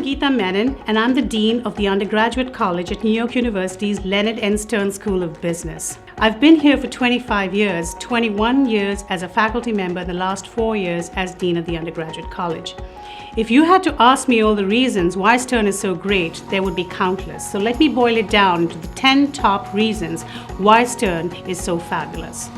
Geeta Menon, and I'm the Dean of the Undergraduate College at New York University's Leonard N. Stern School of Business. I've been here for 25 years, 21 years as a faculty member, and the last 4 years as Dean of the Undergraduate College. If you had to ask me all the reasons why Stern is so great, there would be countless. So let me boil it down to the 10 top reasons why Stern is so fabulous.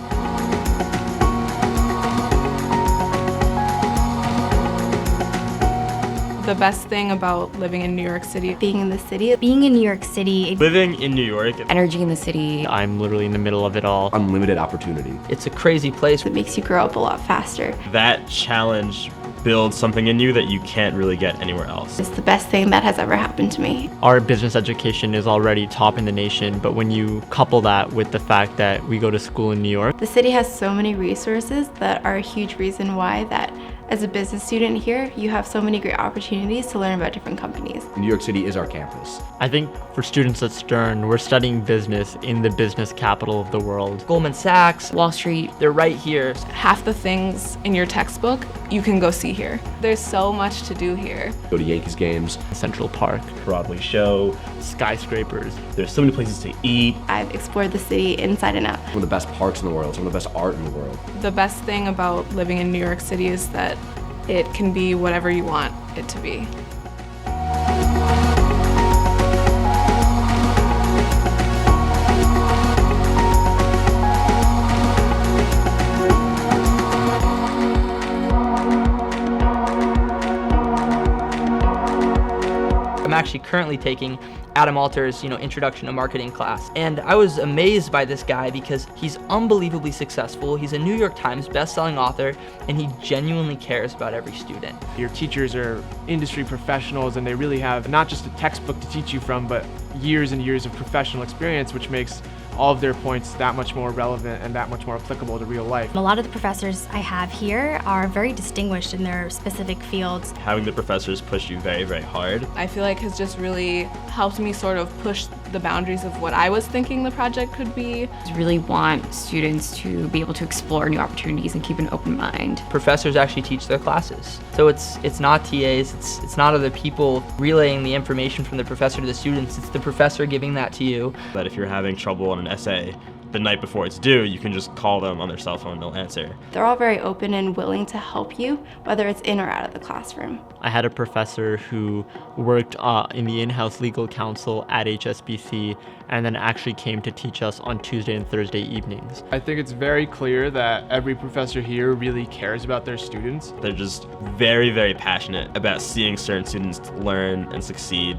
The best thing about living in New York City. Being in the city. Being in New York City. Living in New York. Energy in the city. I'm literally in the middle of it all. Unlimited opportunity. It's a crazy place. It makes you grow up a lot faster. That challenge builds something in you that you can't really get anywhere else. It's the best thing that has ever happened to me. Our business education is already top in the nation, but when you couple that with the fact that we go to school in New York. The city has so many resources that are a huge reason why that as a business student here, you have so many great opportunities to learn about different companies. New York City is our campus. I think for students at Stern, we're studying business in the business capital of the world. Goldman Sachs, Wall Street, they're right here. Half the things in your textbook you can go see here. There's so much to do here. Go to Yankees games. Central Park, Broadway show, skyscrapers. There's so many places to eat. I've explored the city inside and out. One of the best parks in the world, some of the best art in the world. The best thing about living in New York City is that it can be whatever you want it to be. I'm actually currently taking Adam Alter's, Introduction to Marketing class. And I was amazed by this guy because he's unbelievably successful. He's a New York Times best-selling author, and he genuinely cares about every student. Your teachers are industry professionals, and they really have not just a textbook to teach you from, but years and years of professional experience, which makes all of their points that much more relevant and that much more applicable to real life. A lot of the professors I have here are very distinguished in their specific fields. Having the professors push you very, very hard. I feel like has just really helped me sort of push the boundaries of what I was thinking the project could be. I really want students to be able to explore new opportunities and keep an open mind. Professors actually teach their classes. So it's not TAs, it's not other people relaying the information from the professor to the students, it's the professor giving that to you. That if you're having trouble on an essay the night before it's due, you can just call them on their cell phone and they'll answer. They're all very open and willing to help you, whether it's in or out of the classroom. I had a professor who worked in the in-house legal counsel at HSBC and then actually came to teach us on Tuesday and Thursday evenings. I think it's very clear that every professor here really cares about their students. They're just very, very passionate about seeing certain students learn and succeed.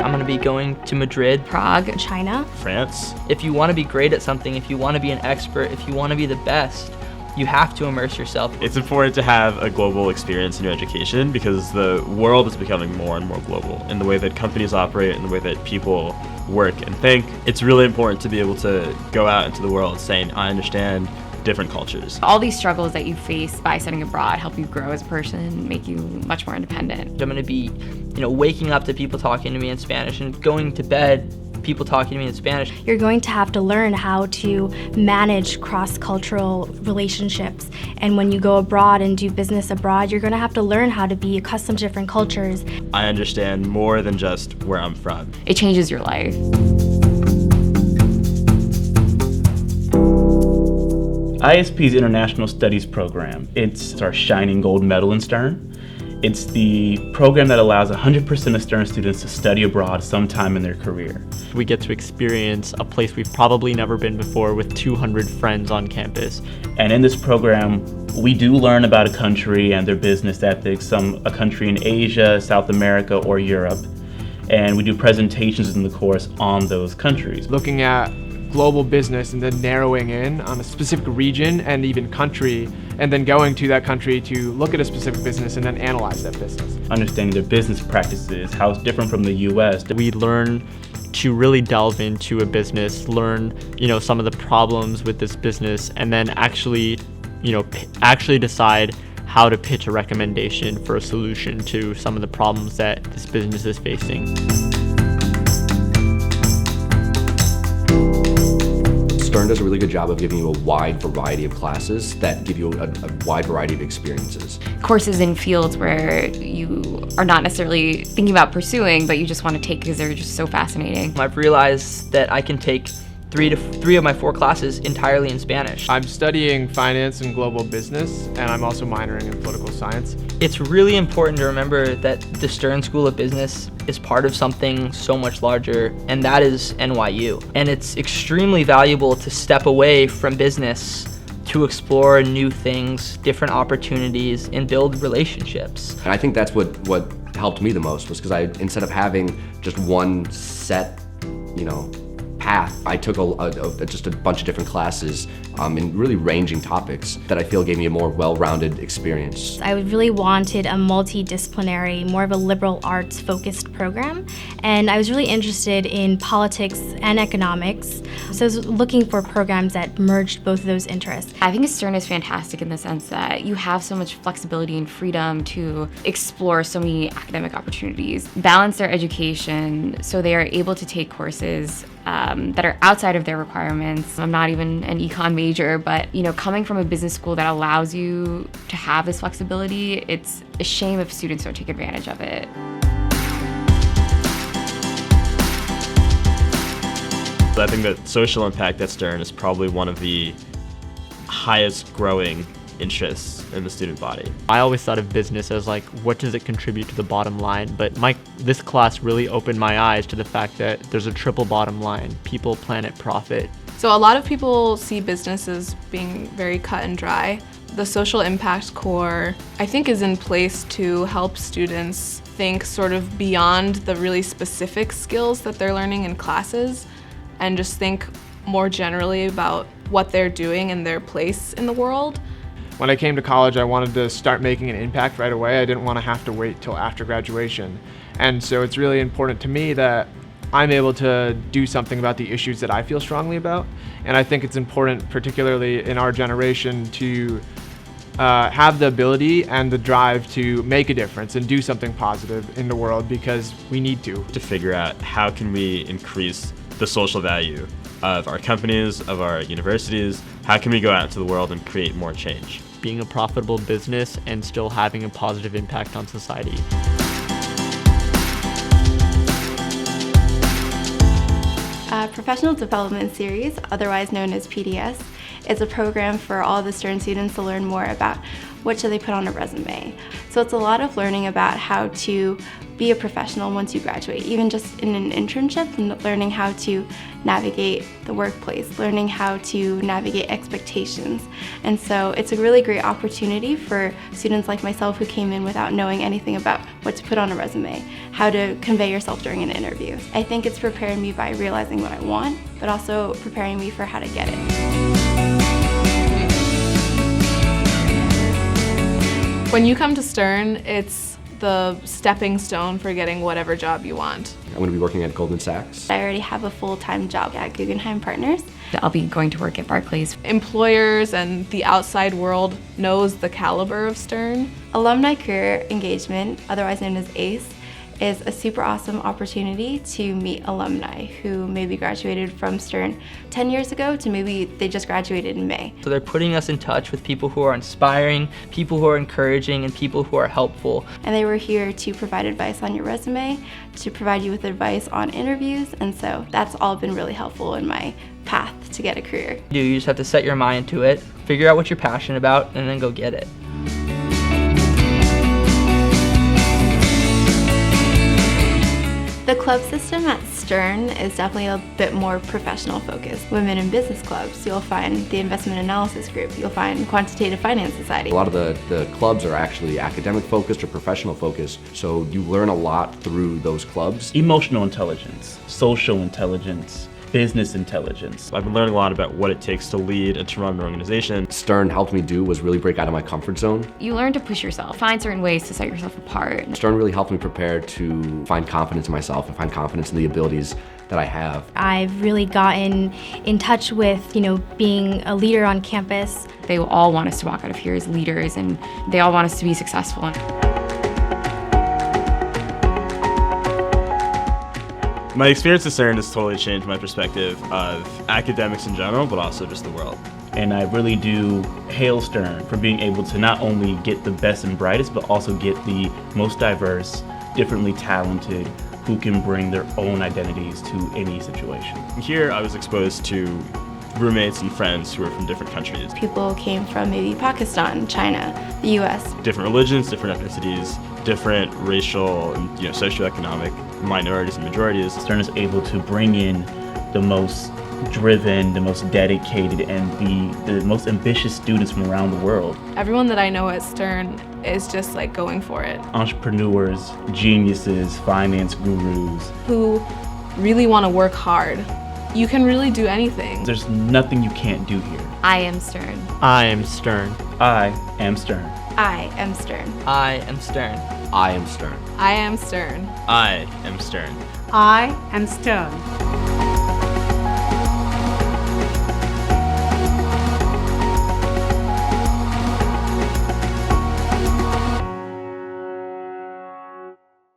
I'm going to be going to Madrid, Prague, China, France. If you want to be great at something, if you want to be an expert, if you want to be the best, you have to immerse yourself. It's important to have a global experience in your education because the world is becoming more and more global in the way that companies operate and the way that people work and think. It's really important to be able to go out into the world saying, I understand different cultures. All these struggles that you face by studying abroad help you grow as a person, make you much more independent. I'm going to be, waking up to people talking to me in Spanish and going to bed, people talking to me in Spanish. You're going to have to learn how to manage cross-cultural relationships. And when you go abroad and do business abroad, you're going to have to learn how to be accustomed to different cultures. I understand more than just where I'm from. It changes your life. ISP's International Studies program. It's our shining gold medal in Stern. It's the program that allows 100% of Stern students to study abroad sometime in their career. We get to experience a place we've probably never been before with 200 friends on campus. And in this program, we do learn about a country and their business ethics, a country in Asia, South America, or Europe. And we do presentations in the course on those countries. Looking at global business and then narrowing in on a specific region and even country, and then going to that country to look at a specific business and then analyze that business. Understanding their business practices, how it's different from the US. We learn to really delve into a business, learn, some of the problems with this business, and then actually decide how to pitch a recommendation for a solution to some of the problems that this business is facing. Stern does a really good job of giving you a wide variety of classes that give you a wide variety of experiences. Courses in fields where you are not necessarily thinking about pursuing, but you just want to take because they're just so fascinating. I've realized that I can take three of my 4 classes entirely in Spanish. I'm studying finance and global business, and I'm also minoring in political science. It's really important to remember that the Stern School of Business is part of something so much larger, and that is NYU. And it's extremely valuable to step away from business to explore new things, different opportunities, and build relationships. And I think that's what helped me the most, was because instead of having just one set, path, I took just a bunch of different classes in really ranging topics that I feel gave me a more well-rounded experience. I really wanted a multidisciplinary, more of a liberal arts focused program, and I was really interested in politics and economics, so I was looking for programs that merged both of those interests. I think Stern is fantastic in the sense that you have so much flexibility and freedom to explore so many academic opportunities, balance their education so they are able to take courses that are outside of their requirements. I'm not even an econ major, but coming from a business school that allows you to have this flexibility, it's a shame if students don't take advantage of it. I think that social impact at Stern is probably one of the highest growing interests in the student body. I always thought of business as like, what does it contribute to the bottom line? But this class really opened my eyes to the fact that there's a triple bottom line: people, planet, profit. So a lot of people see business as being very cut and dry. The social impact core, I think, is in place to help students think sort of beyond the really specific skills that they're learning in classes and just think more generally about what they're doing and their place in the world. When I came to college, I wanted to start making an impact right away. I didn't want to have to wait till after graduation. And so it's really important to me that I'm able to do something about the issues that I feel strongly about. And I think it's important, particularly in our generation, to have the ability and the drive to make a difference and do something positive in the world, because we need to. To figure out how can we increase the social value of our companies, of our universities, how can we go out into the world and create more change? Being a profitable business and still having a positive impact on society. Professional Development Series, otherwise known as PDS, is a program for all the Stern students to learn more about what should they put on a resume. So it's a lot of learning about how to be a professional once you graduate, even just in an internship, and learning how to navigate the workplace, learning how to navigate expectations. And so it's a really great opportunity for students like myself who came in without knowing anything about what to put on a resume, how to convey yourself during an interview. I think it's preparing me by realizing what I want, but also preparing me for how to get it. When you come to Stern, it's the stepping stone for getting whatever job you want. I'm going to be working at Goldman Sachs. I already have a full-time job at Guggenheim Partners. I'll be going to work at Barclays. Employers and the outside world knows the caliber of Stern. Alumni Career Engagement, otherwise known as ACE, is a super awesome opportunity to meet alumni who maybe graduated from Stern 10 years ago to maybe they just graduated in May. So they're putting us in touch with people who are inspiring, people who are encouraging, and people who are helpful. And they were here to provide advice on your resume, to provide you with advice on interviews, and so that's all been really helpful in my path to get a career. You just have to set your mind to it, figure out what you're passionate about, and then go get it. The club system at Stern is definitely a bit more professional focused. Women in business clubs, you'll find the investment analysis group, you'll find quantitative finance society. A lot of the clubs are actually academic focused or professional focused, so you learn a lot through those clubs. Emotional intelligence, social intelligence, business intelligence. I've been learning a lot about what it takes to lead and to run an organization. Stern helped me do was really break out of my comfort zone. You learn to push yourself, find certain ways to set yourself apart. Stern really helped me prepare to find confidence in myself and find confidence in the abilities that I have. I've really gotten in touch with, being a leader on campus. They all want us to walk out of here as leaders, and they all want us to be successful. My experience at Stern has totally changed my perspective of academics in general, but also just the world. And I really do hail Stern for being able to not only get the best and brightest, but also get the most diverse, differently talented, who can bring their own identities to any situation. Here I was exposed to roommates and friends who were from different countries. People came from maybe Pakistan, China, the US. Different religions, different ethnicities, different racial and socioeconomic minorities and majorities. Stern is able to bring in the most driven, the most dedicated, and the most ambitious students from around the world. Everyone that I know at Stern is just like going for it. Entrepreneurs, geniuses, finance gurus. Who really want to work hard. You can really do anything. There's nothing you can't do here. I am Stern. I am Stern. I am Stern. I am Stern. I am Stern. I am Stern. I am Stern. I am Stern. I am Stern.